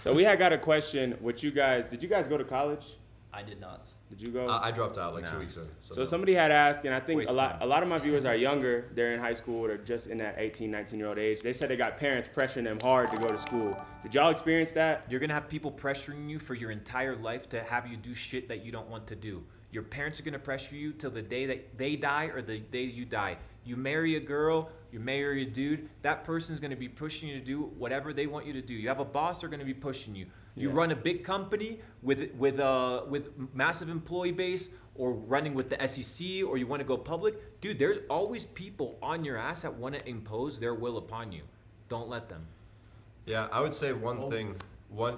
So we had got a question. Did you guys go to college? I did not. Did you go? I dropped out like 2 weeks in. So somebody had asked, and I think Waste a time. lot of my viewers are younger. They're in high school or just in that 18, 19-year-old age. They said they got parents pressuring them hard to go to school. Did y'all experience that? You're gonna have people pressuring you for your entire life to have you do shit that you don't want to do. Your parents are gonna pressure you till the day that they die or the day you die. You marry a girl, you marry a dude, that person's gonna be pushing you to do whatever they want you to do. You have a boss, they're gonna be pushing you. You run a big company with massive employee base, or running with the SEC, or you want to go public, dude, there's always people on your ass that want to impose their will upon you. Don't let them. Yeah, I would say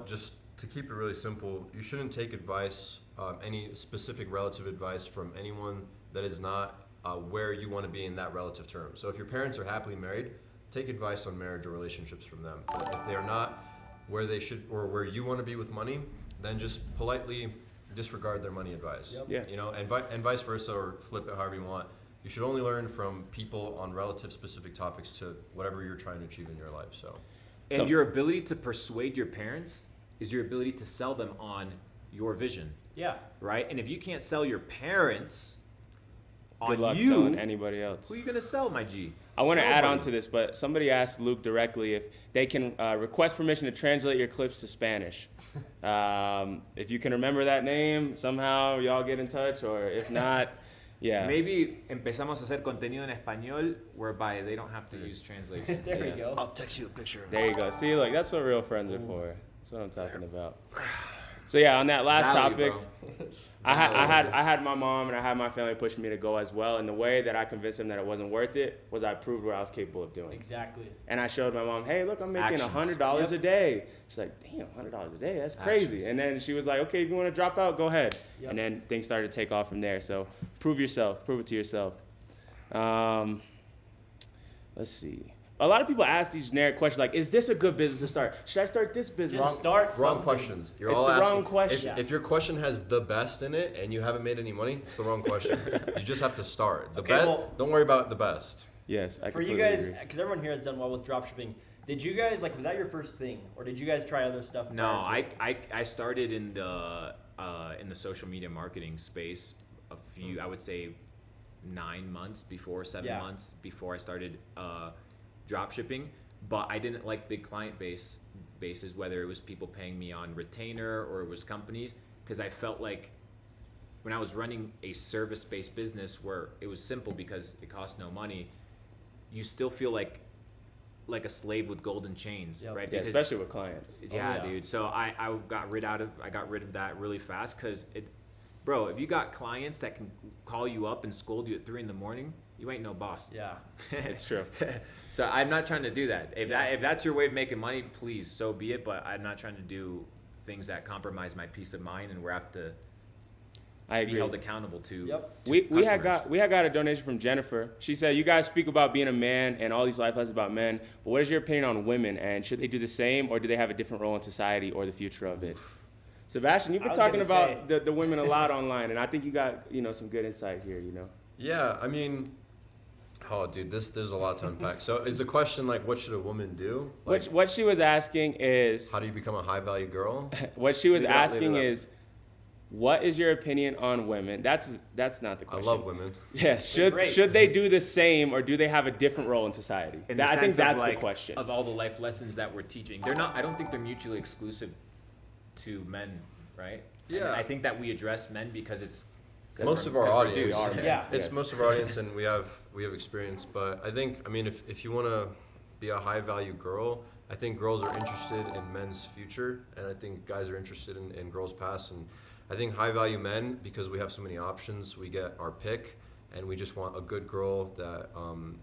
just to keep it really simple, you shouldn't take advice, any specific relative advice from anyone that is not where you want to be in that relative term. So if your parents are happily married, take advice on marriage or relationships from them. But if they are not where they should or where you want to be with money, then just politely disregard their money advice. Yep. You know, and vice versa, or flip it however you want. You should only learn from people on relative specific topics to whatever you're trying to achieve in your life. And your ability to persuade your parents is your ability to sell them on your vision. Yeah. Right? And if you can't sell your parents Good luck you, selling anybody else. who are you gonna sell, my G? I want to add on to this, but somebody asked Luke directly if they can request permission to translate your clips to Spanish. If you can remember that name, somehow y'all get in touch, or if not, yeah. Maybe empezamos a hacer contenido en español whereby they don't have to use translation. There you go. I'll text you a picture. There you go. See, look, that's what real friends are for. That's what I'm talking about. So yeah, on that last Value, topic, bro. I had my mom and I had my family pushing me to go as well. And the way that I convinced them that it wasn't worth it was I proved what I was capable of doing. Exactly. And I showed my mom, hey, look, I'm making Actions. $100 a day. She's like, damn, $100 a day? That's crazy. Actions. And then she was like, okay, if you want to drop out, go ahead. Yep. And then things started to take off from there. So prove yourself. Prove it to yourself. Let's see. A lot of people ask these generic questions like, is this a good business to start? Should I start this business? Just start Wrong something. questions. You're It's all the asking. wrong question. If your question has the best in it and you haven't made any money, it's the wrong question. You just have to start. The Okay, best. well- Don't worry about the best. Yes, I For you completely guys, agree. because everyone here has done well with dropshipping, did you guys, like, was that your first thing? Or did you guys try other stuff? No, prior to it? I started in the social media marketing space I would say 9 months before, 7 months before I started drop shipping. But I didn't like big client bases, whether it was people paying me on retainer or it was companies, because I felt like when I was running a service-based business where it was simple because it cost no money, you still feel like a slave with golden chains, Yep. right? Yeah, Because, especially with clients. yeah, dude. So I got rid of that really fast because bro, if you got clients that can call you up and scold you at 3 a.m, you ain't no boss. Yeah. It's true. So I'm not trying to do that. If that's your way of making money, please, so be it. But I'm not trying to do things that compromise my peace of mind and where I have to I be agree. held accountable to. Yep. to We had customers. got a donation from Jennifer. She said, you guys speak about being a man and all these life lessons about men, but what is your opinion on women, and should they do the same, or do they have a different role in society or the future of it? Sebastian, you've been I was talking gonna about the women a lot online, and I think you got some good insight here. Yeah, I mean, oh, dude, there's a lot to unpack. So is the question like, what should a woman do? Like, What she was asking is, how do you become a high value girl? what she was Leave it up, asking leave it up. is, what is your opinion on women? That's not the I question. love women. Yeah, great. should they do the same, or do they have a different role in society? In the I think sense of, that's like, the question. Of all the life lessons that we're teaching, I don't think they're mutually exclusive to men, right? Yeah. And I think that we address men because it's Most of our audience, are men. Yeah. it's Yes. most of our audience, and we have experience. But I think, I mean, if you want to be a high value girl, I think girls are interested in men's future, and I think guys are interested in girls' past. And I think high value men, because we have so many options, we get our pick, and we just want a good girl that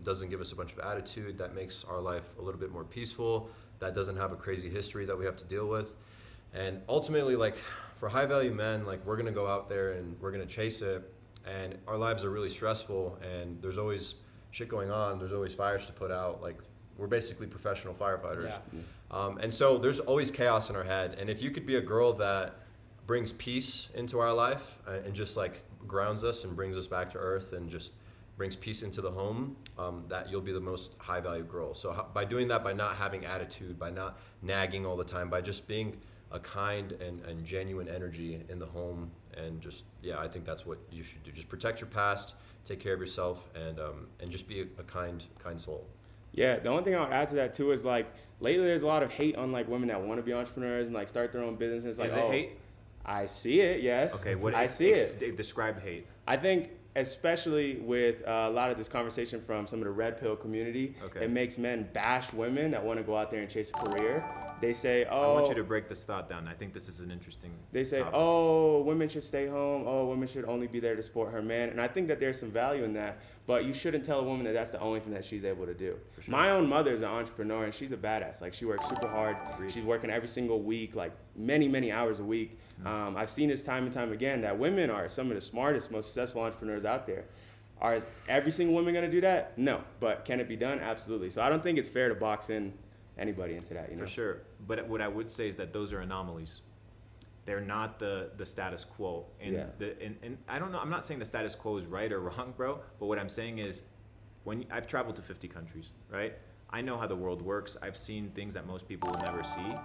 doesn't give us a bunch of attitude, that makes our life a little bit more peaceful, that doesn't have a crazy history that we have to deal with. And ultimately, like, for high value men, like, we're gonna go out there and we're gonna chase it, and our lives are really stressful, and there's always shit going on, there's always fires to put out. Like, we're basically professional firefighters. Yeah. And so there's always chaos in our head, and if you could be a girl that brings peace into our life and just like grounds us and brings us back to earth and just brings peace into the home, that you'll be the most high value girl. So by doing that, by not having attitude, by not nagging all the time, by just being a kind and genuine energy in the home, and just, I think that's what you should do. Just protect your past, take care of yourself, and just be a kind soul. Yeah, the only thing I'll add to that too is like lately there's a lot of hate on like women that want to be entrepreneurs and like start their own businesses. Like, Is it hate? I see it, yes. Okay, I see it. Describe hate. I think especially with a lot of this conversation from some of the red pill community, it makes men bash women that want to go out there and chase a career. They say, I want you to break this thought down. I think this is an interesting They say, topic. women should stay home. Women should only be there to support her man. And I think that there's some value in that. But you shouldn't tell a woman that that's the only thing that she's able to do. For sure. My own mother is an entrepreneur, and she's a badass. Like, she works super hard. Agreed. She's working every single week, like many, many hours a week. I've seen this time and time again that women are some of the smartest, most successful entrepreneurs out there. Is every single woman going to do that? No. But can it be done? Absolutely. So I don't think it's fair to box in anybody into that, you know? For sure. But what I would say is that those are anomalies. They're not the status quo. And and I don't know, I'm not saying the status quo is right or wrong, bro, but what I'm saying is I've traveled to 50 countries, right? I know how the world works. I've seen things that most people will never see.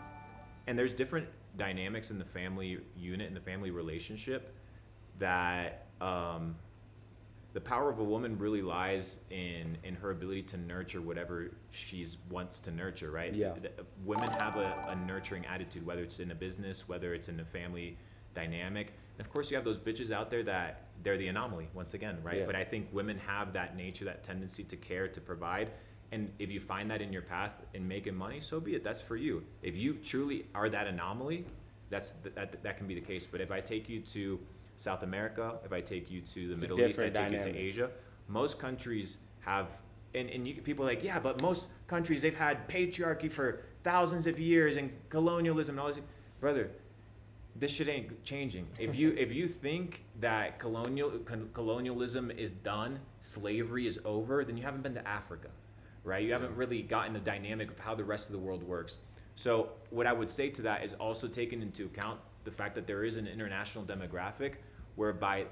And there's different dynamics in the family unit, in the family relationship, that the power of a woman really lies in her ability to nurture whatever she wants to nurture, right? Yeah. Women have a nurturing attitude, whether it's in a business, whether it's in a family dynamic. And of course, you have those bitches out there that they're the anomaly, once again, right? Yeah. But I think women have that nature, that tendency to care, to provide. And if you find that in your path in making money, so be it. That's for you. If you truly are that anomaly, that can be the case. But if I take you to South America, if I take you to the Middle East, I take you to Asia, most countries have, people are like, yeah, but most countries, they've had patriarchy for thousands of years and colonialism and all this. Brother, this shit ain't changing. If you think that colonialism is done, slavery is over, then you haven't been to Africa, right? You haven't really gotten the dynamic of how the rest of the world works. So what I would say to that is also taking into account the fact that there is an international demographic whereby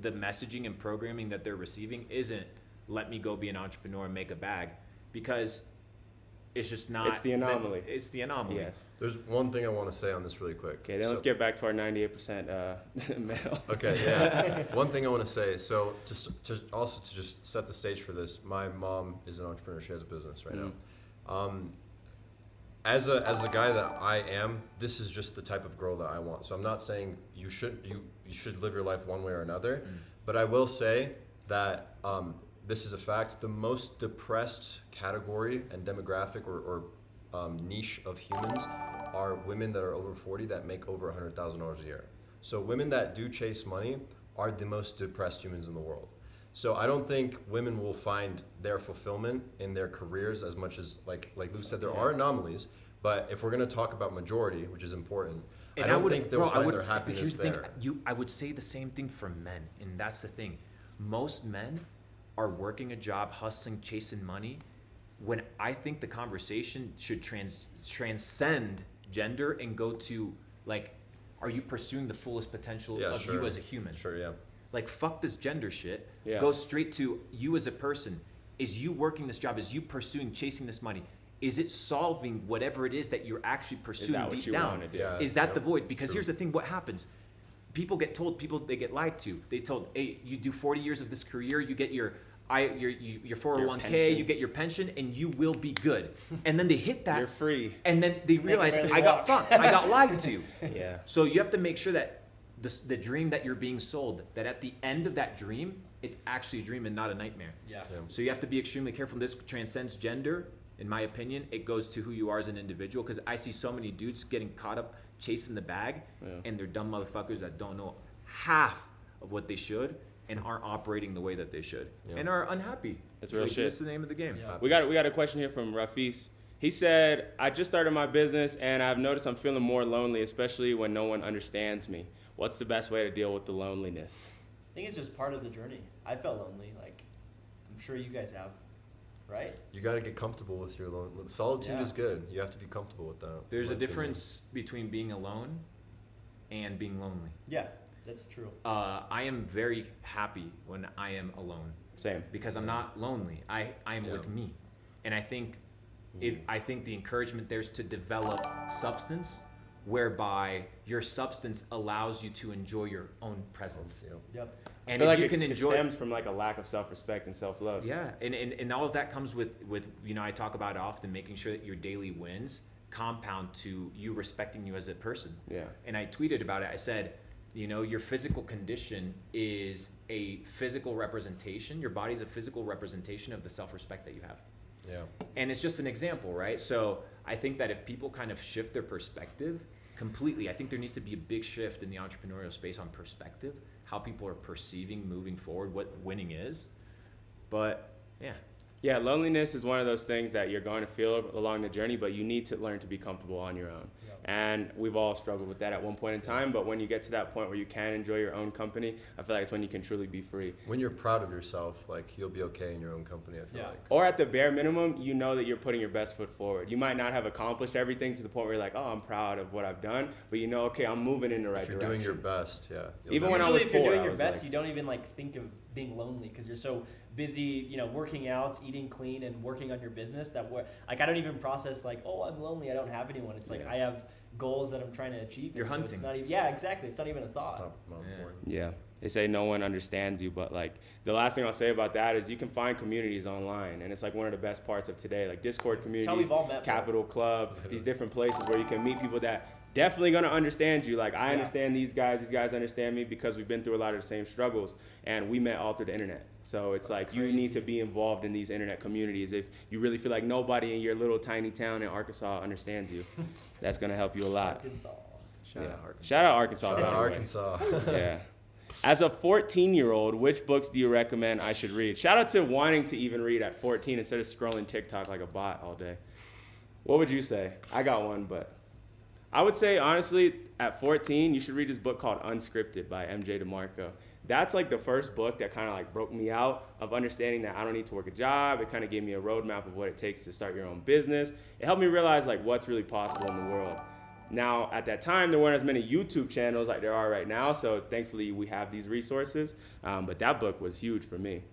the messaging and programming that they're receiving isn't let me go be an entrepreneur and make a bag, because it's just not. It's the anomaly. It's the anomaly. Yes. There's one thing I want to say on this really quick. Okay, then let's get back to our 98% male. Okay, yeah. One thing I want to say, so to just set the stage for this, my mom is an entrepreneur. She has a business right now. As a guy that I am, this is just the type of girl that I want. So I'm not saying you should live your life one way or another, but I will say that this is a fact. The most depressed category and demographic or niche of humans are women that are over 40 that make over $100,000 a year. So women that do chase money are the most depressed humans in the world. So I don't think women will find their fulfillment in their careers as much as, like Luke said, there are anomalies. But if we're going to talk about majority, which is important, I don't think they'll find their happiness there. I would say the same thing for men, and that's the thing. Most men are working a job, hustling, chasing money, when I think the conversation should transcend gender and go to, like, are you pursuing the fullest potential of you as a human? Sure, yeah. Like, fuck this gender shit. Yeah. Go straight to you as a person. Is you working this job? Is you pursuing, chasing this money? Is it solving whatever it is that you're actually pursuing deep down? Yeah, Is that the void? Because here's the thing, what happens? People get told, they get lied to. They told, hey, you do 40 years of this career, you get your 401k, you get your pension, and you will be good. And then they hit that. You're free. And then they realize, I got fucked. I got lied to. Yeah. So you have to make sure that the dream that you're being sold, that at the end of that dream, it's actually a dream and not a nightmare. Yeah. So you have to be extremely careful. This transcends gender. In my opinion, it goes to who you are as an individual, because I see so many dudes getting caught up chasing the bag, and they're dumb motherfuckers that don't know half of what they should and aren't operating the way that they should and are unhappy. That's real shit. That's the name of the game. Yeah. We got a question here from Rafis. He said, I just started my business and I've noticed I'm feeling more lonely, especially when no one understands me. What's the best way to deal with the loneliness? I think it's just part of the journey. I felt lonely, like I'm sure you guys have, right? You got to get comfortable with your alone. Solitude is good. You have to be comfortable with that. There's a difference between being alone and being lonely. Yeah, that's true. I am very happy when I am alone. Same. because I'm not lonely. I am with me, and I think the encouragement there's to develop substance, whereby your substance allows you to enjoy your own presence. Yep. I And feel if like you it, can it enjoy, stems from like a lack of self-respect and self-love. yeah, and all of that comes with I talk about it often, making sure that your daily wins compound to you respecting you as a person. Yeah. And I tweeted about it. I said, your physical condition is a physical representation. Your body's a physical representation of the self-respect that you have. Yeah. And it's just an example, right? So I think that if people kind of shift their perspective completely, I think there needs to be a big shift in the entrepreneurial space on perspective, how people are perceiving moving forward, what winning is. But yeah. Yeah, loneliness is one of those things that you're going to feel along the journey, but you need to learn to be comfortable on your own. Yep. And we've all struggled with that at one point in time, but when you get to that point where you can enjoy your own company, I feel like it's when you can truly be free. When you're proud of yourself, like you'll be okay in your own company, I feel like. Or at the bare minimum, you know that you're putting your best foot forward. You might not have accomplished everything to the point where you're like, oh, I'm proud of what I've done, but you know, okay, I'm moving in the right If you're direction. doing your best, yeah. Even when I Usually was if you're poor, doing I your was best, like- you don't even like think of being lonely because you're so busy, working out, eating clean, and working on your business that like I don't even process like, oh, I'm lonely, I don't have anyone. It's like Yeah. I have goals that I'm trying to achieve. You're and so hunting. It's not even, yeah, exactly. It's not even a It's thought. not important. Yeah. They say no one understands you, but like the last thing I'll say about that is you can find communities online, and it's like one of the best parts of today, like Discord That's communities, how we've all met, bro. Capital Club, these different places where you can meet people that definitely gonna understand you. Like I Yeah. understand these guys understand me because we've been through a lot of the same struggles, and we met all through the internet. So it's like you need to be involved in these internet communities. If you really feel like nobody in your little tiny town in Arkansas understands you, that's gonna help you a lot. Arkansas. Shout out Arkansas. Shout out Arkansas. Shout by out the way. Arkansas. Yeah. As a 14-year-old, which books do you recommend I should read? Shout out to wanting to even read at 14 instead of scrolling TikTok like a bot all day. What would you say? I got one, but I would say, honestly, at 14, you should read this book called Unscripted by MJ DeMarco. That's like the first book that kind of like broke me out of understanding that I don't need to work a job. It kind of gave me a roadmap of what it takes to start your own business. It helped me realize like what's really possible in the world. Now, at that time, there weren't as many YouTube channels like there are right now, so thankfully we have these resources. But that book was huge for me.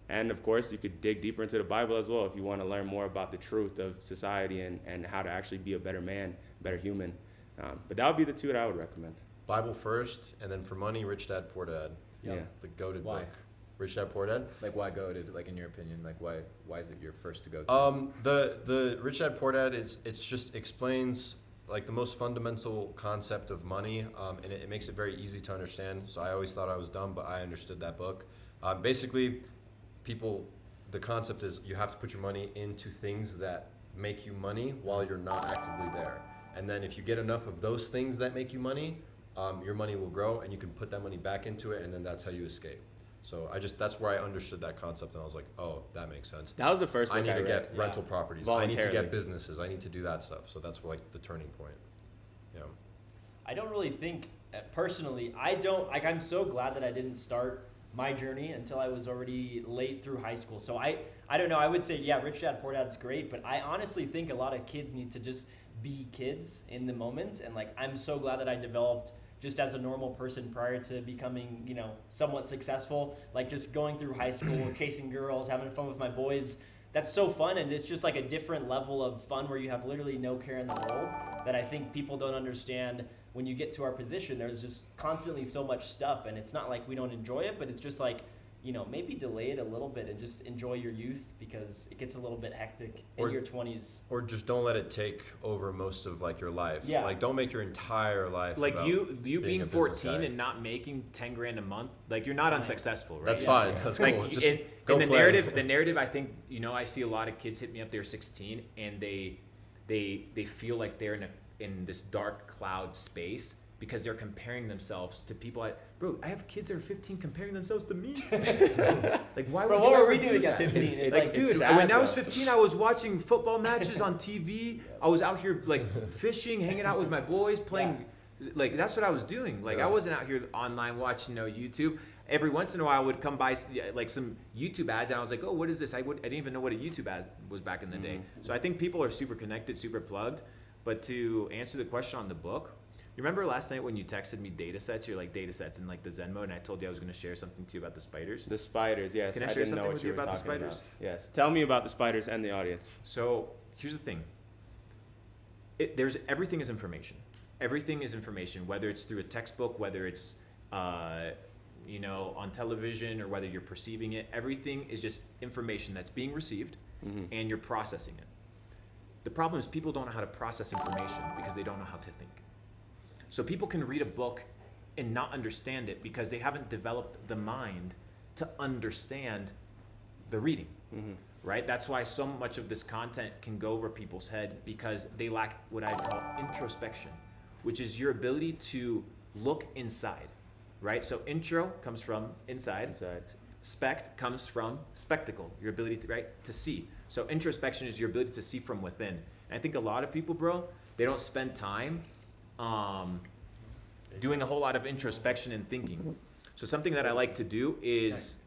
And of course, you could dig deeper into the Bible as well if you want to learn more about the truth of society and how to actually be a better man, better human. But that would be the two that I would recommend. Bible first, and then for money, Rich Dad Poor Dad. Yeah. The goated Why? book. Rich Dad Poor Dad. Like why go to, like in your opinion, like why is it your first to go to? The Rich Dad Poor Dad it's just explains like the most fundamental concept of money, and it makes it very easy to understand. So I always thought I was dumb, but I understood that book. Basically, the concept is you have to put your money into things that make you money while you're not actively there. And then if you get enough of those things that make you money, your money will grow and you can put that money back into it, and then that's how you escape. So that's where I understood that concept, and I was like, oh, that makes sense. That was the first book I need to read. get rental properties. I need to Voluntarily. get businesses. I need to do that stuff. So that's like the turning point. Yeah. I don't really think, personally, I'm so glad that I didn't start my journey until I was already late through high school. So I don't know, I would say, yeah, Rich Dad Poor Dad's great, but I honestly think a lot of kids need to just be kids in the moment. And like, I'm so glad that I developed just as a normal person prior to becoming, somewhat successful, like just going through high school, chasing girls, having fun with my boys. That's so fun, and it's just like a different level of fun where you have literally no care in the world that I think people don't understand. When you get to our position, there's just constantly so much stuff, and it's not like we don't enjoy it, but it's just like, maybe delay it a little bit and just enjoy your youth, because it gets a little bit hectic in your 20s. Or just don't let it take over most of like your life. Yeah. Like don't make your entire life Like about you being a business 14 guy. and not making 10 grand a month, like you're not unsuccessful, right? That's Yeah. fine. That's Like cool. Just in go the play. narrative, I think I see a lot of kids hit me up. They're 16 and they feel like they're in this dark cloud space because they're comparing themselves to people. Bro, I have kids that are 15 comparing themselves to me. Like, why Bro, would what you were ever we do doing that? at 15? It's Like, dude, it's sad, when I was though. 15, I was watching football matches on TV. I was out here like fishing, hanging out with my boys, playing. Like that's what I was doing. Like Yeah. I wasn't out here online watching YouTube. Every once in a while, I would come by like some YouTube ads, and I was like, "Oh, what is this?" I didn't even know what a YouTube ad was back in the day. So I think people are super connected, super plugged. But to answer the question on the book, You remember last night when you texted me data sets? You're like data sets in like the Zen mode, and I told you I was going to share something to you about the spiders. The spiders, yes. Can I share didn't something know what with you were about the talking spiders? Yes. Tell me about the spiders and the audience. So here's the thing. Everything is information. Everything is information, whether it's through a textbook, whether it's on television, or whether you're perceiving it. Everything is just information that's being received, and you're processing it. The problem is people don't know how to process information because they don't know how to think. So people can read a book and not understand it because they haven't developed the mind to understand the reading, right? That's why so much of this content can go over people's head because they lack what I call introspection, which is your ability to look inside, right? So intro comes from inside. Spect comes from spectacle, your ability to see. So introspection is your ability to see from within. And I think a lot of people, bro, they don't spend time doing a whole lot of introspection and thinking. So something that I like to do is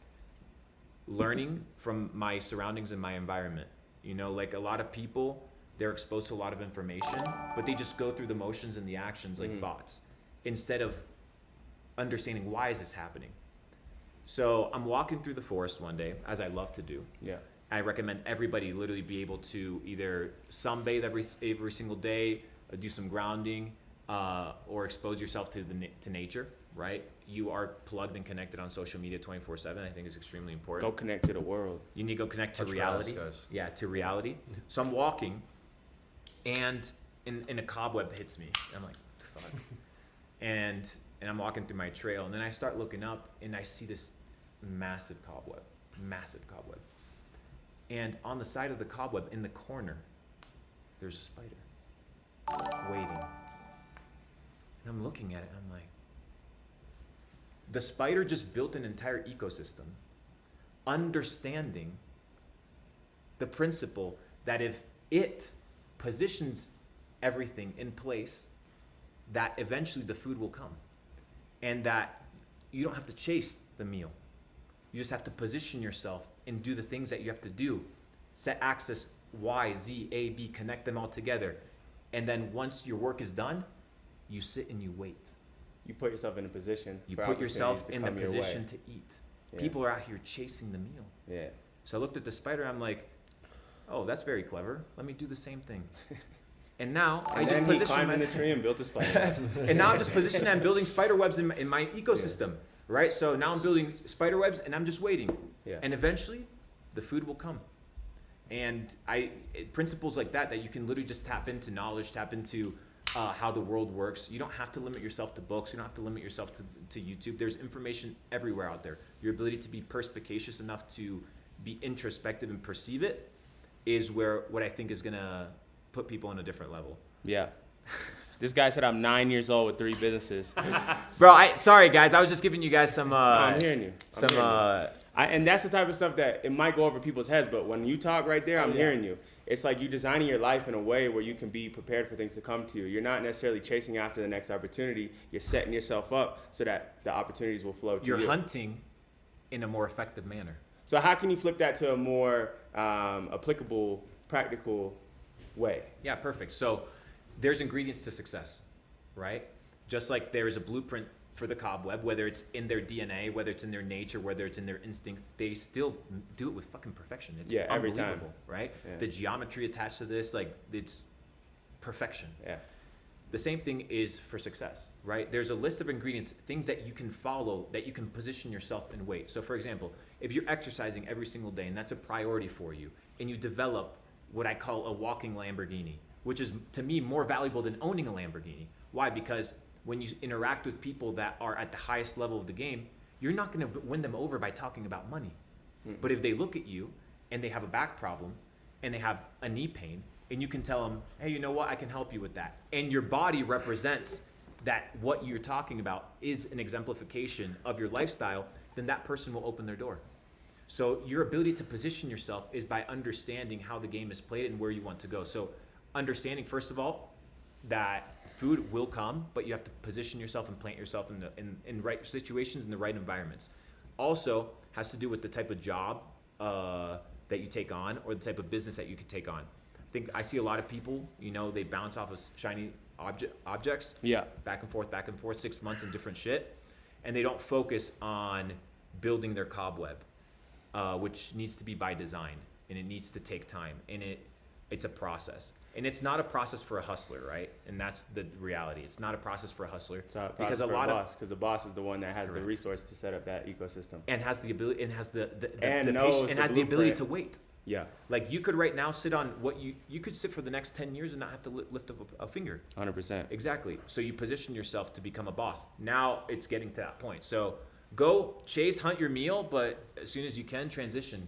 learning from my surroundings and my environment. Like a lot of people, they're exposed to a lot of information, but they just go through the motions and the actions like bots instead of understanding why is this happening. So I'm walking through the forest one day, as I love to do. Yeah. I recommend everybody literally be able to either sunbathe every single day, do some grounding, or expose yourself to nature, right? You are plugged and connected on social media 24/7. I think is extremely important. Go connect to the world. You need to go connect to Touch reality. grass, guys. Yeah, to reality. So I'm walking, and a cobweb hits me. I'm like, fuck. and I'm walking through my trail, and then I start looking up, and I see this massive cobweb. And on the side of the cobweb, in the corner, there's a spider waiting. And I'm looking at it, and I'm like, the spider just built an entire ecosystem, understanding the principle that if it positions everything in place, that eventually the food will come. And that you don't have to chase the meal. You just have to position yourself and do the things that you have to do. Set axis Y, Z, A, B, connect them all together. And then once your work is done, you sit and you wait. You put yourself in a position. You for put yourself opportunities to in the come your position way. to eat. Yeah. People are out here chasing the meal. Yeah. So I looked at the spider, I'm like, oh, that's very clever. Let me do the same thing. And now I just he position climbed in the myself. tree and built a spider. And now I'm just positioned and building spider webs in my ecosystem, right? So now I'm building spider webs and I'm just waiting. Yeah. And eventually the food will come. And principles like that you can literally just tap into knowledge, tap into how the world works. You don't have to limit yourself to books. You don't have to limit yourself to YouTube. There's information everywhere out there. Your ability to be perspicacious enough to be introspective and perceive it is what I think is going to put people on a different level. Yeah. This guy said I'm 9 years old with 3 businesses. Bro, sorry guys, I was just giving you guys some I'm hearing you. And that's the type of stuff that it might go over people's heads, but when you talk right there, I'm hearing you. It's like you designing your life in a way where you can be prepared for things to come to you. You're not necessarily chasing after the next opportunity. You're setting yourself up so that the opportunities will flow to you. You're hunting in a more effective manner. So how can you flip that to a more applicable, practical way? Yeah, perfect. So there's ingredients to success, right? Just like there is a blueprint for the cobweb, whether it's in their DNA, whether it's in their nature, whether it's in their instinct, they still do it with fucking perfection. It's every unbelievable, time. right? Yeah. The geometry attached to this, it's perfection. Yeah. The same thing is for success, right? There's a list of ingredients, things that you can follow, that you can position yourself in weight. So for example, if you're exercising every single day and that's a priority for you, and you develop what I call a walking Lamborghini, which is to me more valuable than owning a Lamborghini. Why? Because when you interact with people that are at the highest level of the game, you're not going to win them over by talking about money. Mm-hmm. But if they look at you and they have a back problem and they have a knee pain, and you can tell them, hey, you know what? I can help you with that. And your body represents that what you're talking about is an exemplification of your lifestyle, then that person will open their door. So your ability to position yourself is by understanding how the game is played and where you want to go. So understanding, first of all, that food will come, but you have to position yourself and plant yourself in right situations, in the right environments. Also has to do with the type of job that you take on or the type of business that you could take on. I think I see a lot of people, they bounce off a shiny objects. Yeah. Back and forth, 6 months in different shit, and they don't focus on building their cobweb, which needs to be by design, and it needs to take time, and it's a process, and it's not a process for a hustler, right? And that's the reality. It's not a process for a hustler It's a because a for lot boss, because the boss is the one that has the Correct. resource to set up that ecosystem. and has the ability and has the And the knows patience and the has the ability blueprint. to wait. Yeah, Like you could right now sit on what you could sit for the next 10 years and not have to lift up a finger. 100%. Exactly. So you position yourself to become a boss. Now it's getting to that point. So go chase, hunt your meal, but as soon as you can, transition